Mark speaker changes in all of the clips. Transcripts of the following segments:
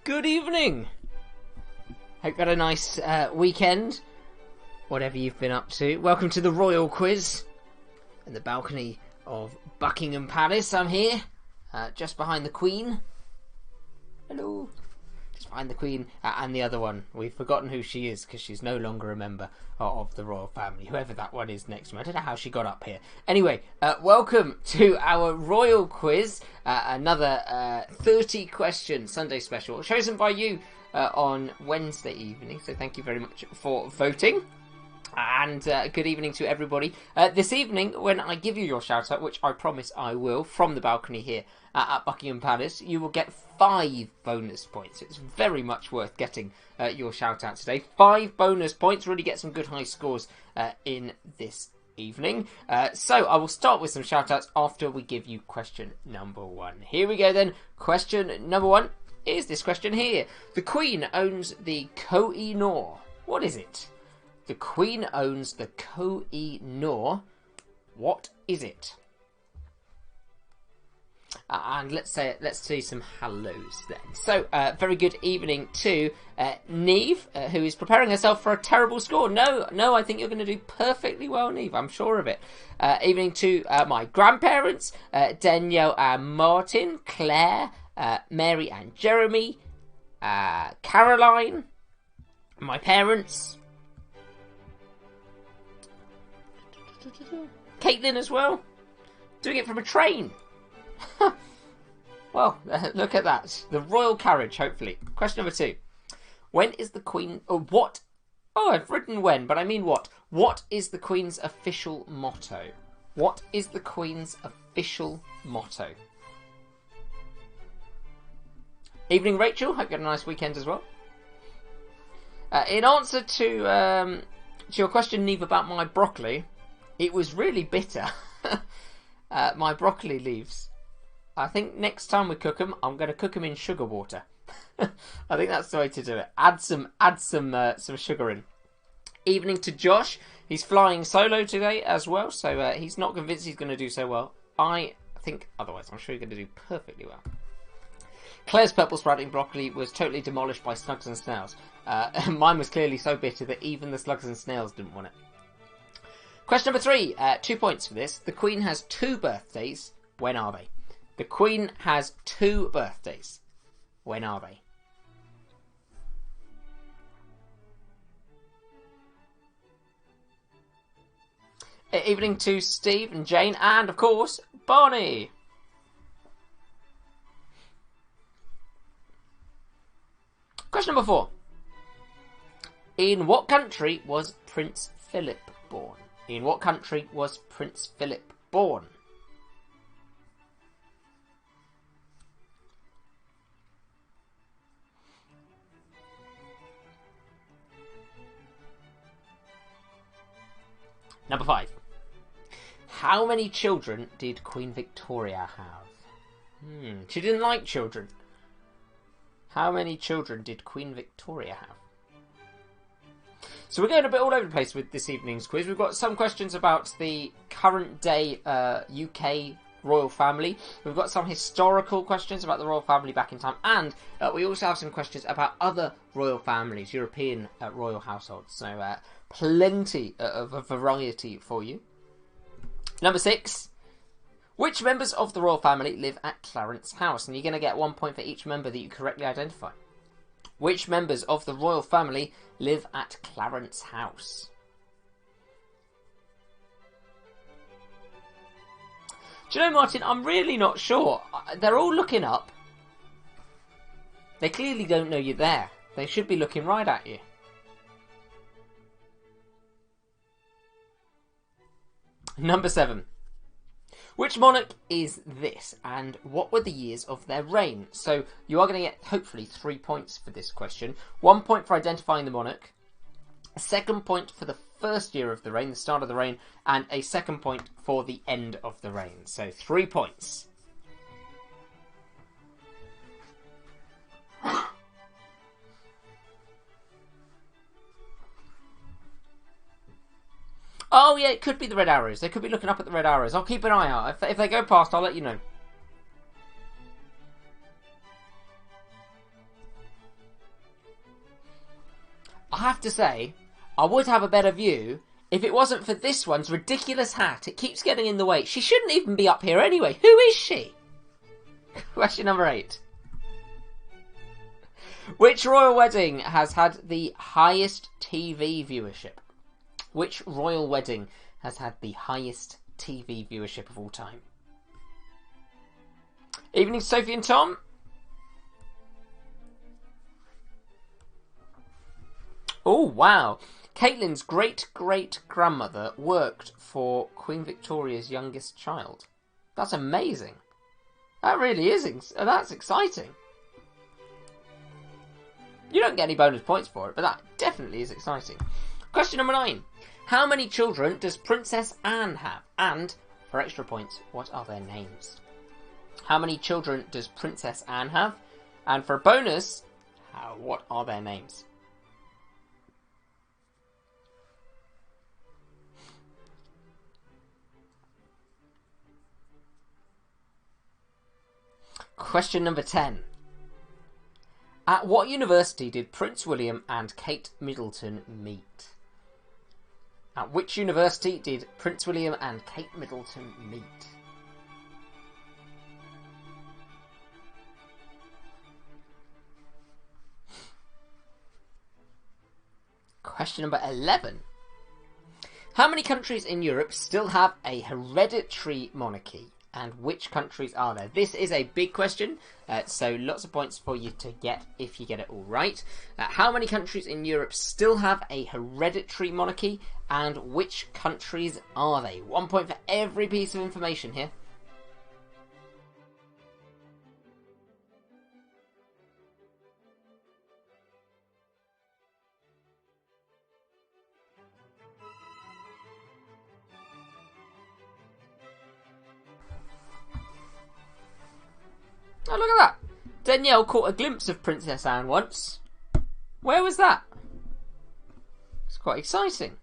Speaker 1: Good evening. Hope you had a nice weekend, whatever you've been up to. Welcome to the Royal Quiz in the balcony of Buckingham Palace. I'm here, just behind the Queen. Hello. Just behind the Queen and the other one. We've forgotten who she is because she's no longer a member of the royal family. Whoever that one is next to me. I don't know how she got up here. Anyway, welcome to our Royal Quiz. Another 30 question Sunday special chosen by you on Wednesday evening. So thank you very much for voting. And good evening to everybody. This evening, when I give you your shout out, which I promise I will, from the balcony here at Buckingham Palace, you will get 5 bonus points. It's very much worth getting your shout out today. 5 bonus points, really get some good high scores in this evening. So I will start with some shout outs after we give you question number 1. Here we go then. Question number 1 is this question here. The Queen owns the Koh-i-Noor. What is it? The Queen owns the Koh-i-Noor. What is it? And let's see some hellos then. So, very good evening to Neve, who is preparing herself for a terrible score. No, I think you're going to do perfectly well, Neve. I'm sure of it. Evening to my grandparents, Danielle and Martin, Claire, Mary and Jeremy, Caroline, my parents, Caitlin as well, doing it from a train. Well, look at that. The royal carriage, hopefully. Question number 2. When is the Queen... what? Oh, I've written when, but I mean what. What is the Queen's official motto? What is the Queen's official motto? Evening, Rachel. Hope you had a nice weekend as well. In answer to your question, Neve, about my broccoli, it was really bitter. My broccoli leaves. I think next time we cook them, I'm going to cook them in sugar water. I think that's the way to do it. Add some sugar in. Evening to Josh. He's flying solo today as well, so he's not convinced he's going to do so well. I think otherwise. I'm sure he's going to do perfectly well. Claire's purple sprouting broccoli was totally demolished by slugs and snails. Mine was clearly so bitter that even the slugs and snails didn't want it. Question number 3. 2 points for this. The Queen has 2 birthdays. When are they? The Queen has 2 birthdays. When are they? Evening to Steve and Jane and, of course, Barney. Question number 4. In what country was Prince Philip born? In what country was Prince Philip born? Number 5. How many children did Queen Victoria have? She didn't like children. How many children did Queen Victoria have? So we're going a bit all over the place with this evening's quiz. We've got some questions about the current day UK royal family. We've got some historical questions about the royal family back in time. And we also have some questions about other royal families, European royal households. So plenty of a variety for you. Number 6. Which members of the royal family live at Clarence House? And you're going to get 1 point for each member that you correctly identify. Which members of the royal family live at Clarence House? Do you know, Martin, I'm really not sure. They're all looking up. They clearly don't know you're there. They should be looking right at you. Number 7. Which monarch is this, and what were the years of their reign? So you are going to get, hopefully, 3 points for this question. 1 point for identifying the monarch, a 2nd point for the first year of the reign, the start of the reign, and a 2nd point for the end of the reign. So 3 points. Oh, yeah, it could be the red arrows. They could be looking up at the red arrows. I'll keep an eye out. If they go past, I'll let you know. have to say, I would have a better view if it wasn't for this one's ridiculous hat. It keeps getting in the way. She shouldn't even be up here anyway. Who is she? Question number 8. Which royal wedding has had the highest TV viewership? Which royal wedding has had the highest TV viewership of all time? Evening, Sophie and Tom. Oh, wow. Caitlin's great-great-grandmother worked for Queen Victoria's youngest child. That's amazing. That really is. That's exciting. You don't get any bonus points for it, but that definitely is exciting. Question number 9. How many children does Princess Anne have? And, for extra points, what are their names? How many children does Princess Anne have? And for a bonus, what are their names? Question number 10. At what university did Prince William and Kate Middleton meet? At which university did Prince William and Kate Middleton meet? Question number 11. How many countries in Europe still have a hereditary monarchy? And which countries are there? This is a big question, so lots of points for you to get if you get it all right. How many countries in Europe still have a hereditary monarchy? And which countries are they? 1 point for every piece of information here. Oh, look at that. Danielle caught a glimpse of Princess Anne once. Where was that? It's quite exciting.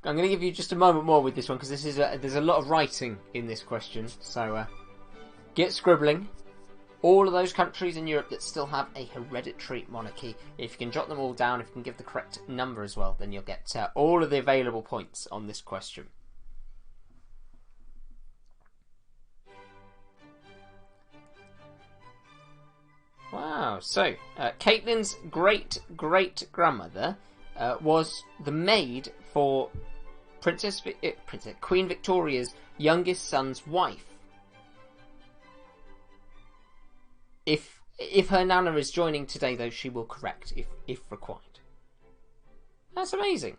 Speaker 1: I'm going to give you just a moment more with this one because this is there's a lot of writing in this question. So get scribbling. All of those countries in Europe that still have a hereditary monarchy. If you can jot them all down, if you can give the correct number as well, then you'll get all of the available points on this question. Wow, so Caitlin's great-great-grandmother was the maid for Queen Victoria's youngest son's wife. If her nana is joining today, though, she will correct if required. That's amazing.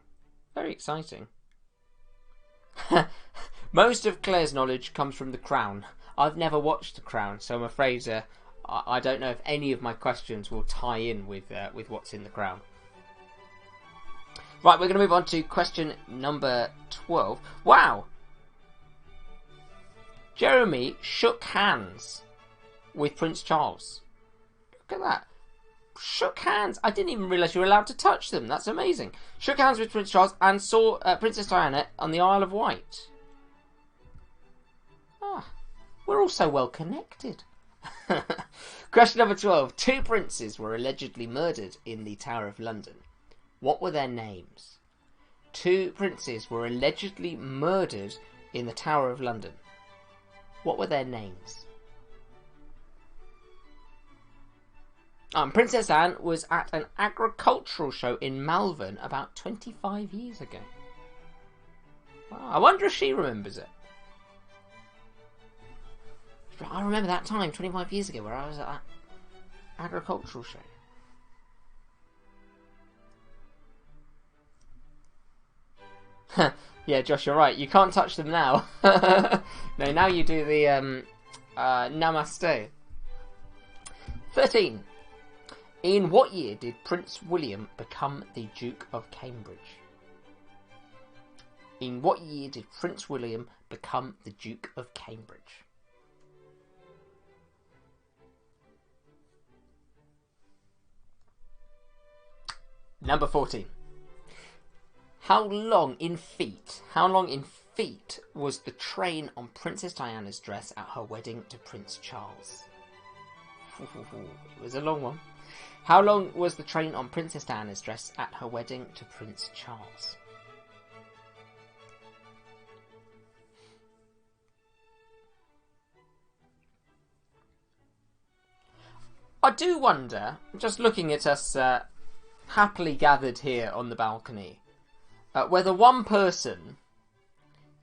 Speaker 1: Very exciting. Most of Claire's knowledge comes from The Crown. I've never watched The Crown, so I'm afraid I don't know if any of my questions will tie in with what's in The Crown. Right, we're going to move on to question number 12. Wow! Jeremy shook hands with Prince Charles. Look at that. Shook hands. I didn't even realise you were allowed to touch them. That's amazing. Shook hands with Prince Charles and saw Princess Diana on the Isle of Wight. Ah, we're all so well connected. Question number 12. 2 princes were allegedly murdered in the Tower of London. What were their names? 2 princes were allegedly murdered in the Tower of London. What were their names? Princess Anne was at an agricultural show in Malvern about 25 years ago. Wow, I wonder if she remembers it. I remember that time, 25 years ago, where I was at that agricultural show. Yeah, Josh, you're right. You can't touch them now. No, now you do the namaste. 13. In what year did Prince William become the Duke of Cambridge? In what year did Prince William become the Duke of Cambridge? Number 14. How long in feet was the train on Princess Diana's dress at her wedding to Prince Charles? It was a long one. How long was the train on Princess Diana's dress at her wedding to Prince Charles? I do wonder, just looking at us happily gathered here on the balcony, whether one person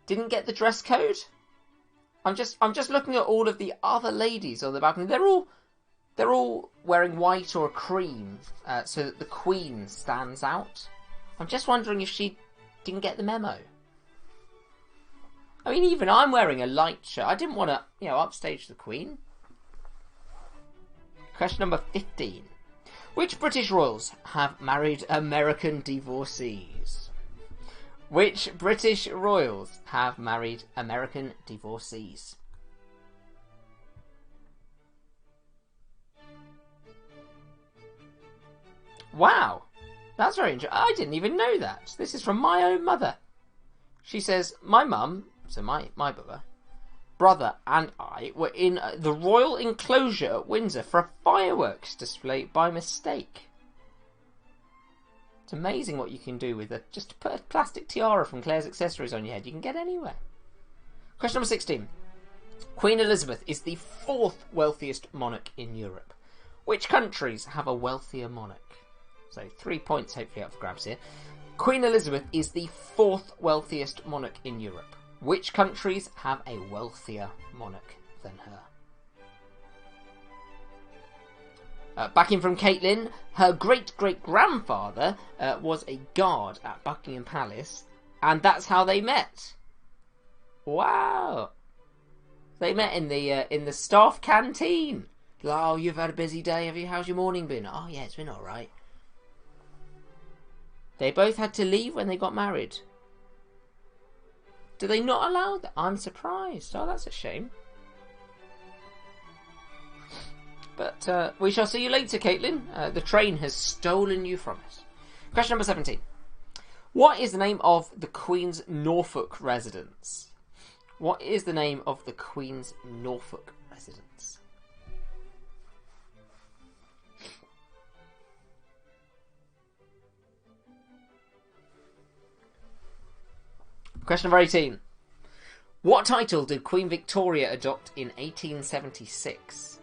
Speaker 1: didn't get the dress code. I'm just looking at all of the other ladies on the balcony. They're all wearing white or cream, so that the Queen stands out. I'm just wondering if she didn't get the memo. I mean, even I'm wearing a light shirt. I didn't want to, upstage the Queen. Question number 15. Which British royals have married American divorcees? Which British royals have married American divorcees? Wow, that's very interesting. I didn't even know that. This is from my own mother. She says, my mum, so my brother and I were in the royal enclosure at Windsor for a fireworks display by mistake. It's amazing what you can do with just to put a plastic tiara from Claire's Accessories on your head. You can get anywhere. Question number 16. Queen Elizabeth is the 4th wealthiest monarch in Europe. Which countries have a wealthier monarch? So 3 points hopefully up for grabs here. Queen Elizabeth is the 4th wealthiest monarch in Europe. Which countries have a wealthier monarch than her? Backing from Caitlin, her great-great-grandfather was a guard at Buckingham Palace, and that's how they met. Wow! They met in the staff canteen. Oh, you've had a busy day, have you? How's your morning been? Oh, yeah, it's been all right. They both had to leave when they got married. Do they not allow that? I'm surprised. Oh, that's a shame. But we shall see you later, Caitlin. The train has stolen you from us. Question number 17. What is the name of the Queen's Norfolk residence? What is the name of the Queen's Norfolk residence? Question number 18. What title did Queen Victoria adopt in 1876?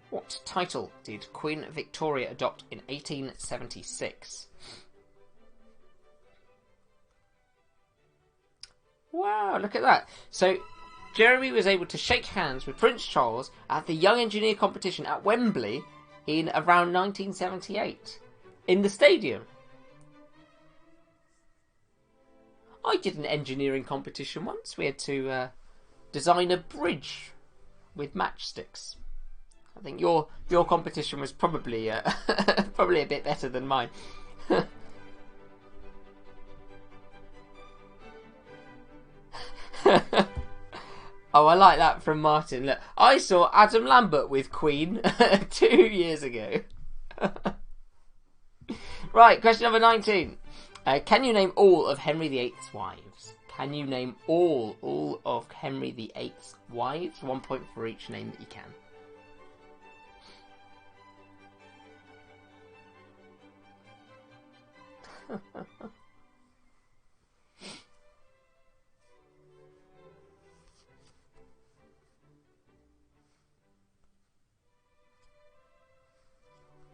Speaker 1: What title did Queen Victoria adopt in 1876? Wow, look at that. So, Jeremy was able to shake hands with Prince Charles at the Young Engineer competition at Wembley in around 1978. In the stadium. I did an engineering competition once. We had to design a bridge with matchsticks. I think your competition was probably probably a bit better than mine. Oh, I like that from Martin. Look, I saw Adam Lambert with Queen 2 years ago. Right, question number 19. Can you name all of Henry VIII's wives? Can you name all of Henry VIII's wives? 1 point for each name that you can.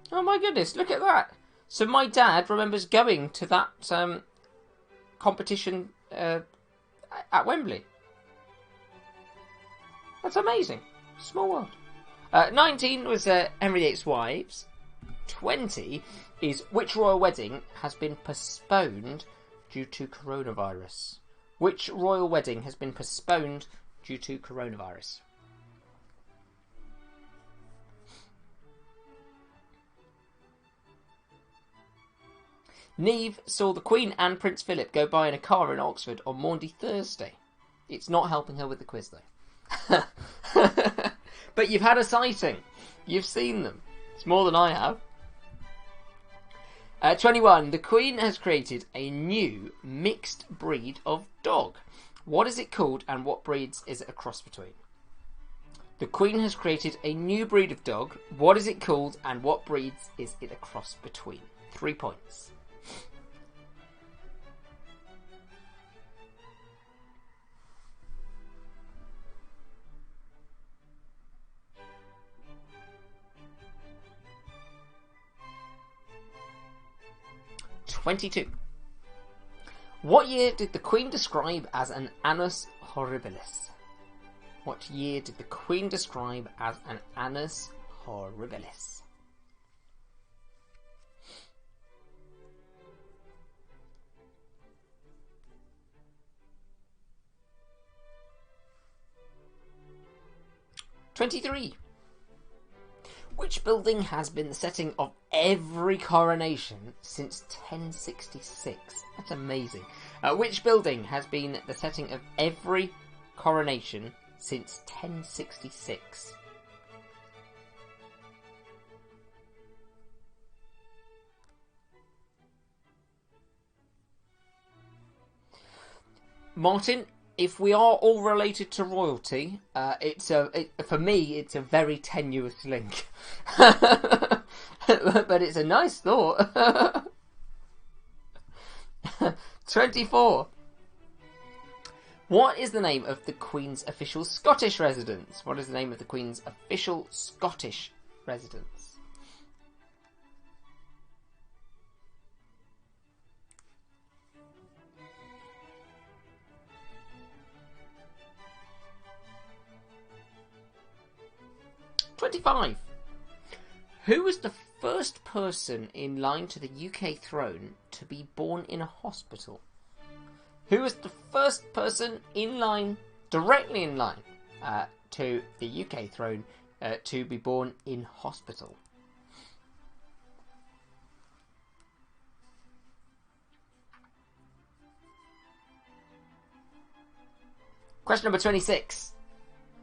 Speaker 1: Oh my goodness, look at that. So my dad remembers going to that competition at Wembley. That's amazing. Small world. 19 was Henry VIII's wives. 20 is which royal wedding has been postponed due to coronavirus? Which royal wedding has been postponed due to coronavirus? Neve saw the Queen and Prince Philip go by in a car in Oxford on Maundy Thursday. It's not helping her with the quiz, though. But you've had a sighting. You've seen them. It's more than I have. 21. The Queen has created a new mixed breed of dog. What is it called and what breeds is it a cross between? The Queen has created a new breed of dog. What is it called, and what breeds is it a cross between? 3 points. (22). What year did the Queen describe as an annus horribilis? What year did the Queen describe as an annus horribilis? (23). Which building has been the setting of every coronation since 1066? That's amazing. Which building has been the setting of every coronation since 1066? Martin, if we are all related to royalty, for me it's a very tenuous link. But it's a nice thought. 24. What is the name of the Queen's official Scottish residence? What is the name of the Queen's official Scottish residence? (25). Who was the first person in line to the UK throne to be born in a hospital? Who was the first person in line, directly in line, to the UK throne to be born in hospital? Question number 26.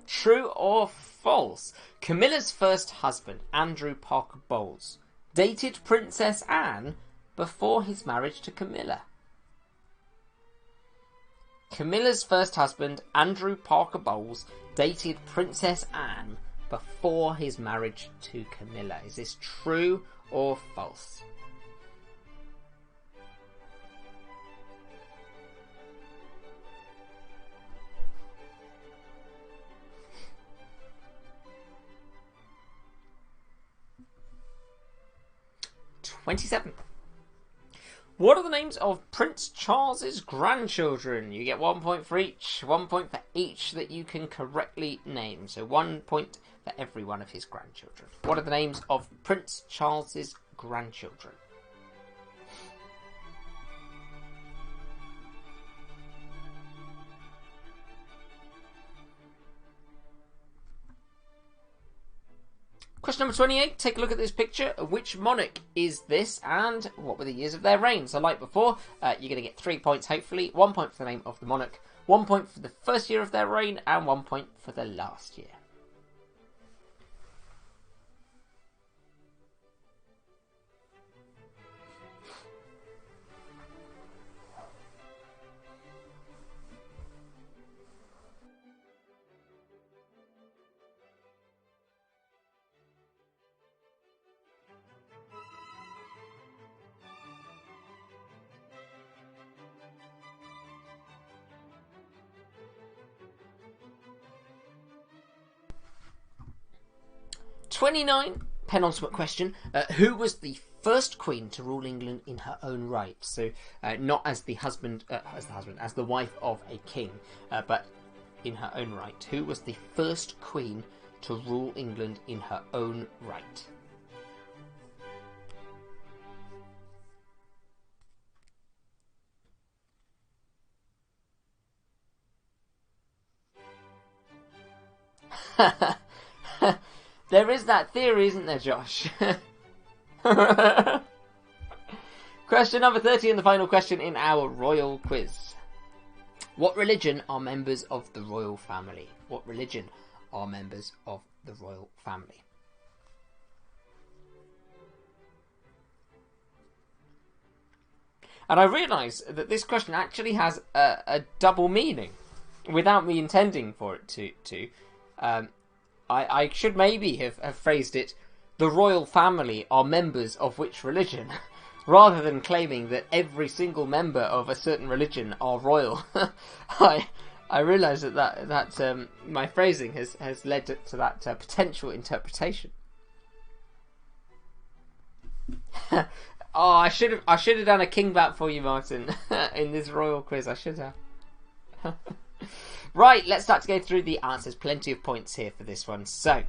Speaker 1: True or false? Camilla's first husband, Andrew Parker Bowles, dated Princess Anne before his marriage to Camilla. Camilla's first husband, Andrew Parker Bowles, dated Princess Anne before his marriage to Camilla. Is this true or false? (27). What are the names of Prince Charles's grandchildren? You get 1 point for each, 1 point for each that you can correctly name. So 1 point for every one of his grandchildren. What are the names of Prince Charles's grandchildren? Question number 28. Take a look at this picture. Which monarch is this, and what were the years of their reign? So like before, you're going to get 3 points hopefully. 1 point for the name of the monarch, 1 point for the first year of their reign, and 1 point for the last year. (29). Penultimate question. Who was the first queen to rule England in her own right? So not as the wife of a king, but in her own right. Who was the first queen to rule England in her own right? There is that theory, isn't there, Josh? Question number 30 and the final question in our royal quiz. What religion are members of the royal family? What religion are members of the royal family? And I realise that this question actually has a double meaning, without me intending for it to. I should maybe have phrased it, the royal family are members of which religion, rather than claiming that every single member of a certain religion are royal. I realise that my phrasing has led to that potential interpretation. Oh, I should have done a king bat for you, Martin, in this royal quiz. I should have. Right, let's start to go through the answers. Plenty of points here for this one. So,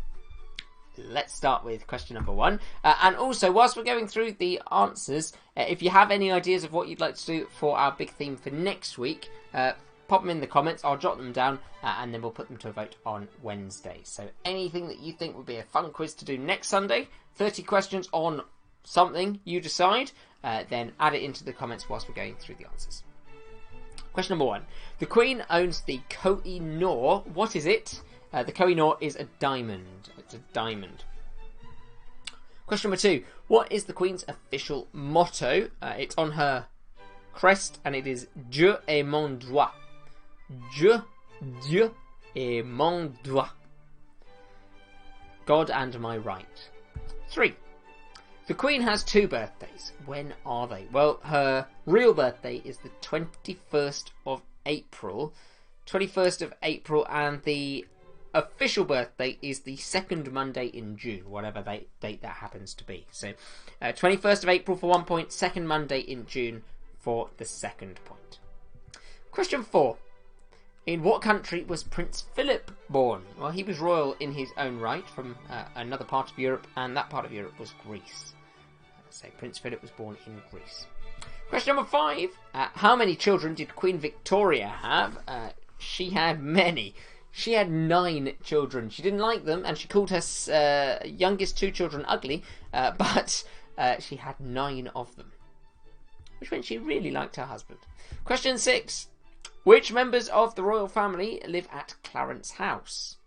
Speaker 1: let's start with question number 1. And also, whilst we're going through the answers, if you have any ideas of what you'd like to do for our big theme for next week, pop them in the comments. I'll jot them down, and then we'll put them to a vote on Wednesday. So, anything that you think would be a fun quiz to do next Sunday, 30 questions on something you decide, then add it into the comments whilst we're going through the answers. Question number 1. The Queen owns the Koh-i-Noor. What is it? The Koh-i-Noor is a diamond. It's a diamond. Question number 2. What is the Queen's official motto? It's on her crest, and it is Dieu est mon droit. Dieu est mon droit. God and my right. 3. The Queen has 2 birthdays. When are they? Well, her real birthday is the 21st of April. 21st of April, and the official birthday is the 2nd Monday in June, whatever date that happens to be. So, 21st of April for 1 point, 2nd Monday in June for the 2nd point. Question 4. In what country was Prince Philip born? Well, he was royal in his own right from another part of Europe, and that part of Europe was Greece. So Prince Philip was born in Greece. Question number 5. How many children did Queen Victoria have? She had many. She had 9 children. She didn't like them, and she called her youngest 2 children ugly, but she had 9 of them, which meant she really liked her husband. Question 6. Which members of the royal family live at Clarence House?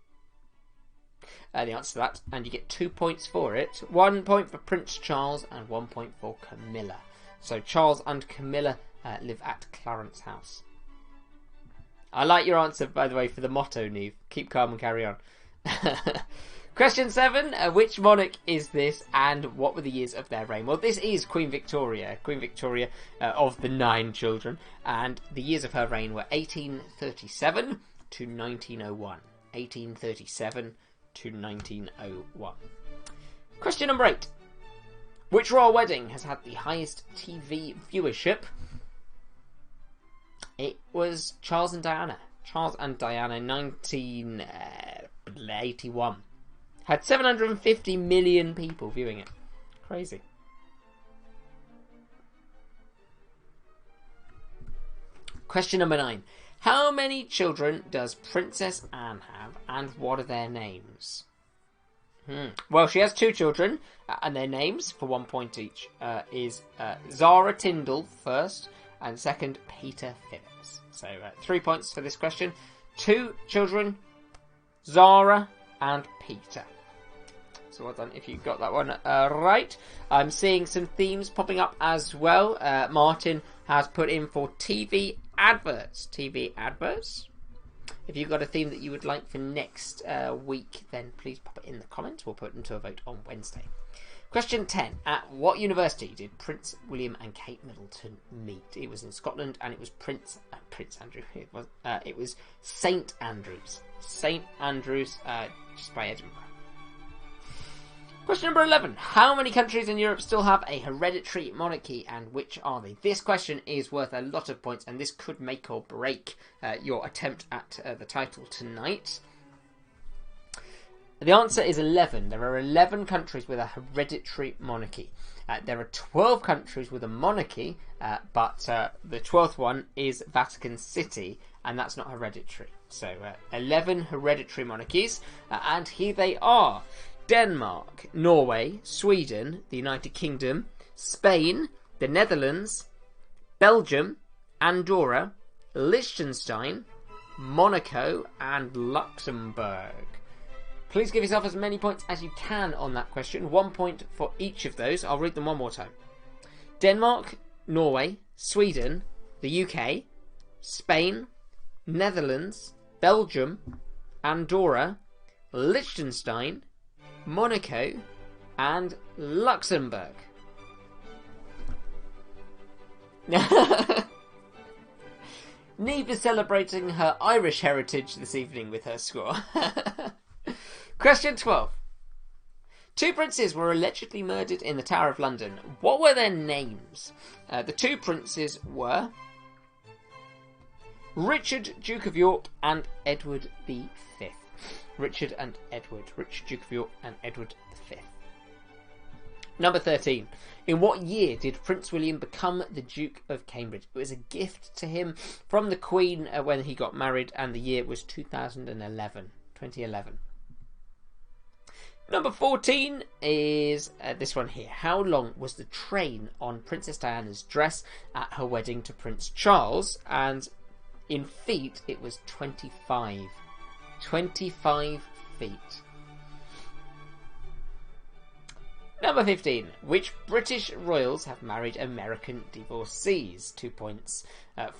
Speaker 1: The answer to that, and you get 2 points for it. 1 point for Prince Charles and 1 point for Camilla. So Charles and Camilla live at Clarence House. I like your answer, by the way, for the motto, Neve. Keep calm and carry on. Question 7. Which monarch is this, and what were the years of their reign? Well, this is Queen Victoria. Queen Victoria of the 9 children. And the years of her reign were 1837 to 1901. 1837 to 1901. Question number 8. Which royal wedding has had the highest TV viewership? It was Charles and Diana. Charles and Diana, 1981. Had 750 million people viewing it. Crazy. Question number 9. How many children does Princess Anne have, and what are their names? Well, she has 2 children, and their names, for 1 point each, is Zara Tyndall first, and second, Peter Phillips. So 3 points for this question. 2 children, Zara and Peter. So well done if you got that one right. I'm seeing some themes popping up as well. Martin has put in for TV adverts. TV adverts. If you've got a theme that you would like for next week, then please pop it in the comments. We'll put them to a vote on Wednesday. Question 10. At what university did Prince William and Kate Middleton meet? It was in Scotland, and it was Prince Andrew. It was St Andrews. St Andrews, just by Edinburgh. Question number 11. How many countries in Europe still have a hereditary monarchy, and which are they? This question is worth a lot of points, and this could make or break your attempt at the title tonight. The answer is 11. There are 11 countries with a hereditary monarchy. There are 12 countries with a monarchy, but the 12th one is Vatican City, and that's not hereditary. So 11 hereditary monarchies, and here they are. Denmark, Norway, Sweden, the United Kingdom, Spain, the Netherlands, Belgium, Andorra, Liechtenstein, Monaco, and Luxembourg. Please give yourself as many points as you can on that question. 1 point for each of those. I'll read them one more time. Denmark, Norway, Sweden, the UK, Spain, Netherlands, Belgium, Andorra, Liechtenstein, Monaco, and Luxembourg. Neve is celebrating her Irish heritage this evening with her score. Question 12. 2 princes were allegedly murdered in the Tower of London. What were their names? The 2 princes were Richard, Duke of York, and Edward V. Richard and Edward. Richard, Duke of York, and Edward V. Number 13. In what year did Prince William become the Duke of Cambridge? It was a gift to him from the Queen when he got married, and the year was 2011. Number 14 is this one here. How long was the train on Princess Diana's dress at her wedding to Prince Charles? And in feet, it was 25. 25 feet. Number 15. Which British royals have married American divorcees? 2 points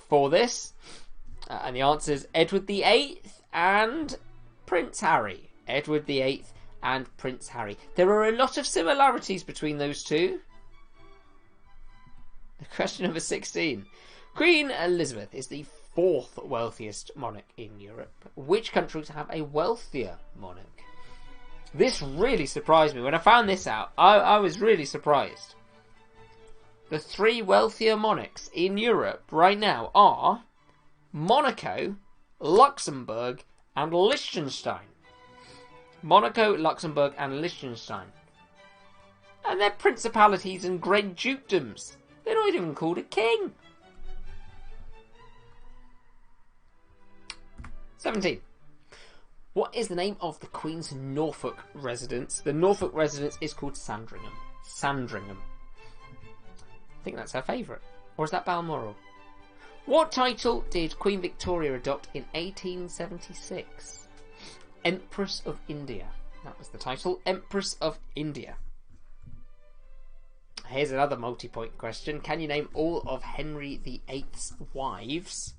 Speaker 1: for this. And the answer is Edward VIII and Prince Harry. Edward VIII and Prince Harry. There are a lot of similarities between those two. Question number 16. Queen Elizabeth is the 4th wealthiest monarch in Europe. Which countries have a wealthier monarch? This really surprised me. When I found this out, I was really surprised. The 3 wealthier monarchs in Europe right now are Monaco, Luxembourg, and Liechtenstein. Monaco, Luxembourg, and Liechtenstein. And they're principalities and great dukedoms. They're not even called a king. 17. What is the name of the Queen's Norfolk residence? The Norfolk residence is called Sandringham. Sandringham. I think that's her favourite. Or is that Balmoral? What title did Queen Victoria adopt in 1876? Empress of India. That was the title. Empress of India. Here's another multi-point question. Can you name all of Henry VIII's wives?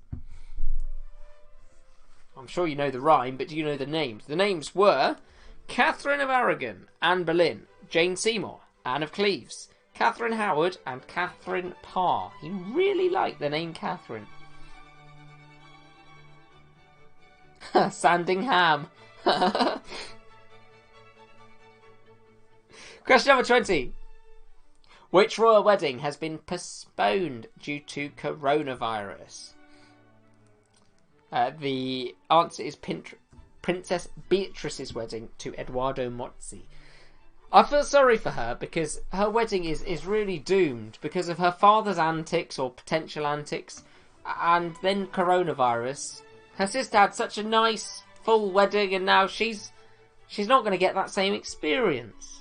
Speaker 1: I'm sure you know the rhyme, but do you know the names? The names were Catherine of Aragon, Anne Boleyn, Jane Seymour, Anne of Cleves, Catherine Howard, and Catherine Parr. He really liked the name Catherine. Sandingham. Question number 20. Which royal wedding has been postponed due to coronavirus? The answer is Princess Beatrice's wedding to Edoardo Mozzi. I feel sorry for her because her wedding is really doomed because of her father's antics or potential antics, and then coronavirus. Her sister had such a nice full wedding, and now she's not going to get that same experience.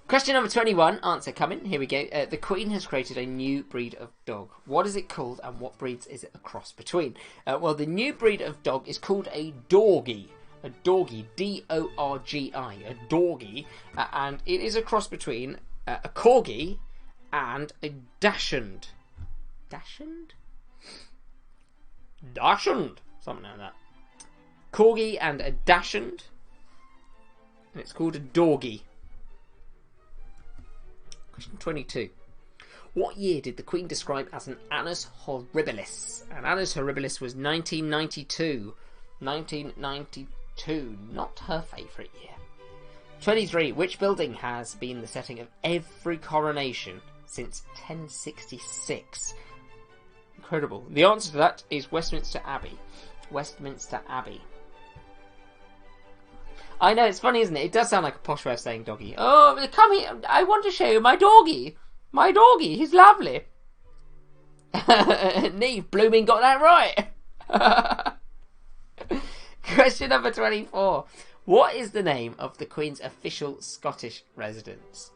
Speaker 1: Question number 21, answer coming. Here we go. The Queen has created a new breed of dog. What is it called and what breeds is it a cross between? Well, the new breed of dog is called a Dorgie. A Dorgie, D-O-R-G-I, a Dorgie. And it is a cross between a Corgi and a Dachshund. Dachshund? Dachshund! Something like that. Corgi and a Dachshund. And it's called a Dorgie. Question 22. What year did the Queen describe as an annus horribilis? An annus horribilis was 1992. 1992. Not her favourite year. 23. Which building has been the setting of every coronation since 1066? Incredible. The answer to that is Westminster Abbey. Westminster Abbey. I know, it's funny, isn't it? It does sound like a posh way of saying doggy. Oh, come here. I want to show you my doggy. My doggy. He's lovely. Neve blooming got that right. Question number 24. What is the name of the Queen's official Scottish residence?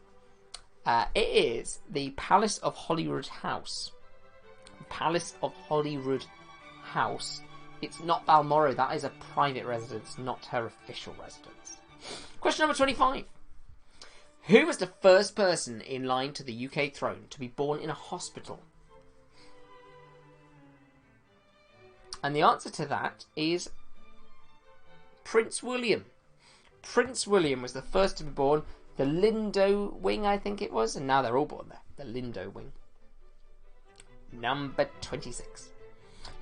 Speaker 1: It is the Palace of Holyrood House. Palace of Holyrood House. It's not Balmoral, that is a private residence, not her official residence. Question number 25. Who was the first person in line to the UK throne to be born in a hospital? And the answer to that is Prince William. Prince William was the first to be born. The Lindo wing, I think it was. And now they're all born there. The Lindo wing. Number 26.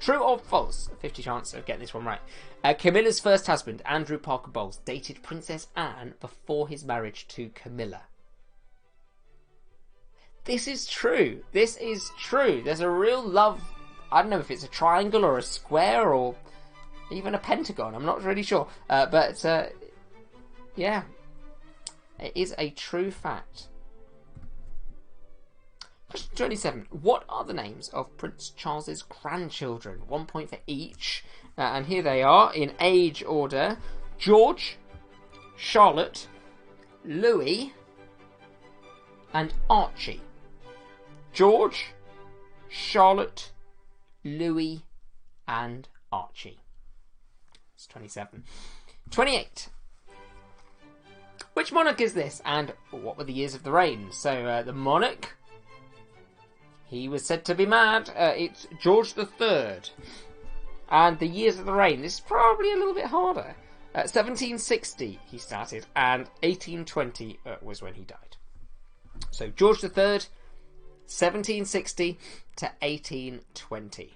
Speaker 1: True or false? 50 chance of getting this one right. Camilla's first husband, Andrew Parker Bowles, dated Princess Anne before his marriage to Camilla. This is true. This is true. There's a real love. I don't know if it's a triangle or a square or even a pentagon. I'm not really sure. But yeah, it is a true fact. Question 27. What are the names of Prince Charles's grandchildren? 1 point for each. And here they are in age order. George, Charlotte, Louis, and Archie. George, Charlotte, Louis, and Archie. It's 27. 28. Which monarch is this? And what were the years of the reign? So the monarch, he was said to be mad. It's George III. And the years of the reign, this is probably a little bit harder. 1760 he started, and 1820 was when he died. So George III, 1760 to 1820.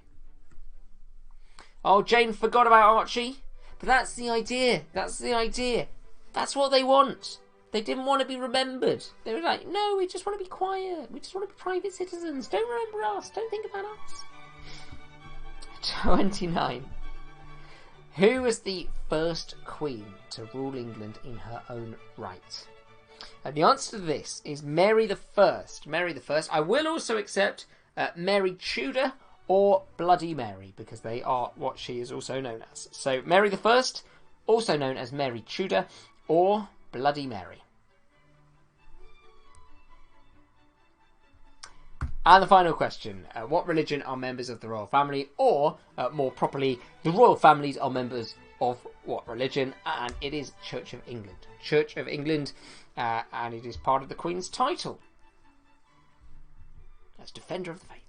Speaker 1: Oh, Jane forgot about Archie. But that's the idea. That's the idea. That's what they want. They didn't want to be remembered. They were like, no, we just want to be quiet. We just want to be private citizens. Don't remember us. Don't think about us. 29. Who was the first queen to rule England in her own right? And the answer to this is Mary the First. Mary the First. I will also accept Mary Tudor or Bloody Mary, because they are what she is also known as. So Mary the First, also known as Mary Tudor or Bloody Mary. And the final question, what religion are members of the royal family? Or, more properly, the royal families are members of what religion? And it is Church of England. Church of England, and it is part of the Queen's title as Defender of the Faith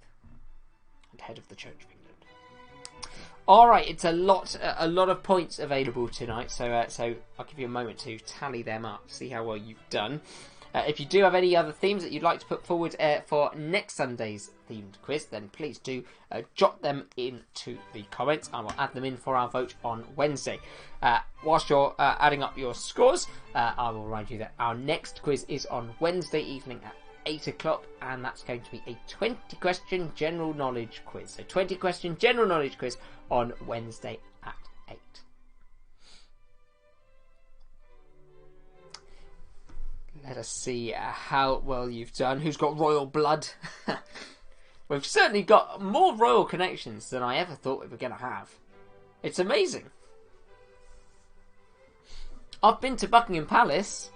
Speaker 1: and Head of the Church of England. Alright, it's a lot of points available tonight, so I'll give you a moment to tally them up, see how well you've done. If you do have any other themes that you'd like to put forward for next Sunday's themed quiz, then please do jot them into the comments. I will add them in for our vote on Wednesday. Whilst you're adding up your scores, I will remind you that our next quiz is on Wednesday evening at 8 o'clock, and that's going to be a 20-question general knowledge quiz. So 20-question general knowledge quiz on Wednesday at 8. Let us see how well you've done. Who's got royal blood? We've certainly got more royal connections than I ever thought we were going to have. It's amazing. I've been to Buckingham Palace.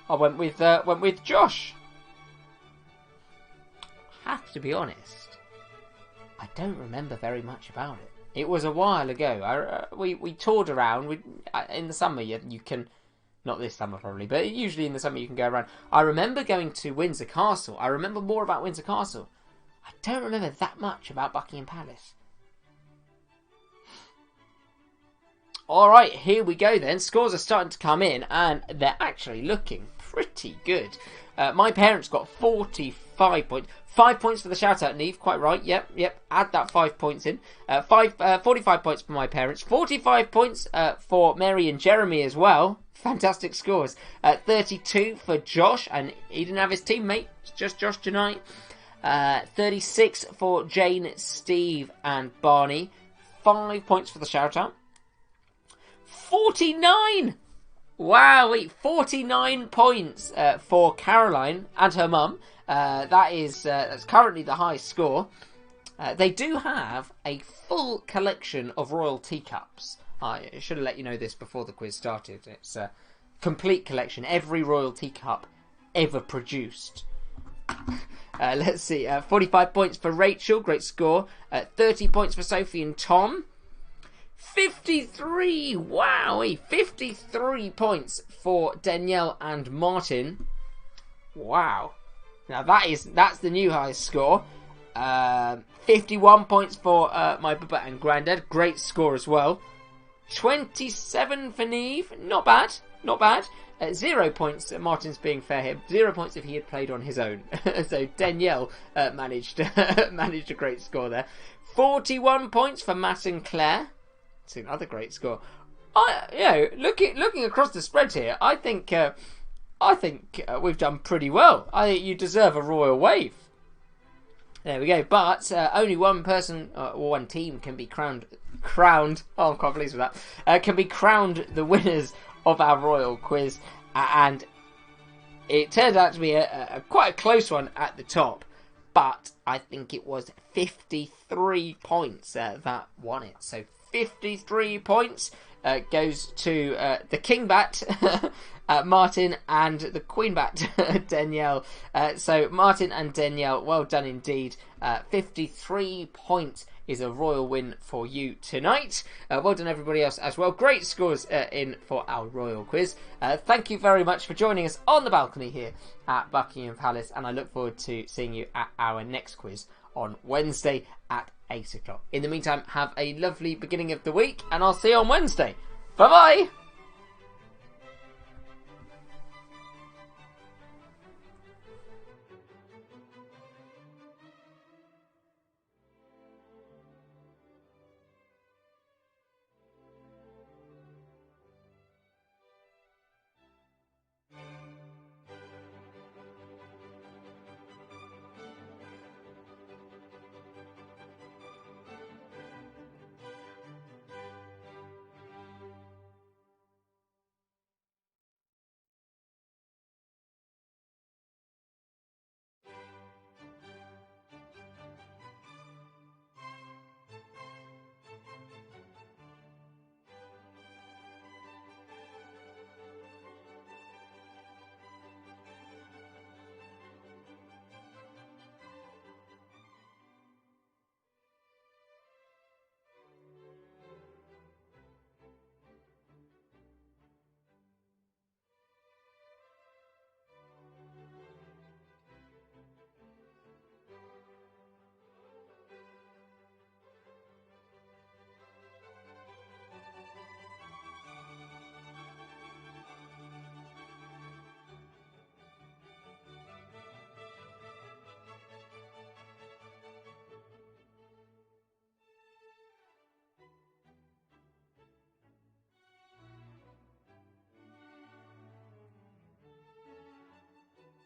Speaker 1: I went with Josh. I have to be honest, I don't remember very much about it. It was a while ago. We toured around. In the summer, you can. Not this summer probably, but usually in the summer you can go around. I remember going to Windsor Castle. I remember more about Windsor Castle. I don't remember that much about Buckingham Palace. Alright, here we go then. Scores are starting to come in, and they're actually looking pretty good. My parents got 45 points. 5 points for the shout-out, Neve. Quite right. Yep. Add that 5 points in. 45 points for my parents. 45 points for Mary and Jeremy as well. Fantastic scores. 32 for Josh, and he didn't have his teammate. It's just Josh tonight. 36 for Jane, Steve, and Barney. 5 points for the shout-out. 49! Wow, 49 points for Caroline and her mum. That's currently the highest score. They do have a full collection of royal teacups. I should have let you know this before the quiz started. It's a complete collection. Every royal teacup ever produced. Let's see. 45 points for Rachel. Great score. 30 points for Sophie and Tom. 53! Wowee! 53 points for Danielle and Martin. Wow. Now that's the new highest score. 51 points for my Bubba and Grandad. Great score as well. 27 for Neve. Not bad. Not bad. 0 points. Martin's being fair here. 0 points if he had played on his own. So Danielle managed a great score there. 41 points for Matt and Claire. It's another great score. Looking across the spread here, I think we've done pretty well. I think you deserve a royal wave. There we go. But only one person or one team can be crowned. Oh, I can't believe that. Can be crowned the winners of our royal quiz, and it turned out to be quite a close one at the top. But I think it was 53 points that won it. So 53 points goes to the King Bat, Martin, and the Queen Bat, Danielle. So Martin and Danielle, well done indeed. 53 points is a royal win for you tonight. Well done everybody else as well. Great scores in for our royal quiz. Thank you very much for joining us on the balcony here at Buckingham Palace, and I look forward to seeing you at our next quiz on Wednesday at 8 o'clock. In the meantime, have a lovely beginning of the week, and I'll see you on Wednesday. Bye bye.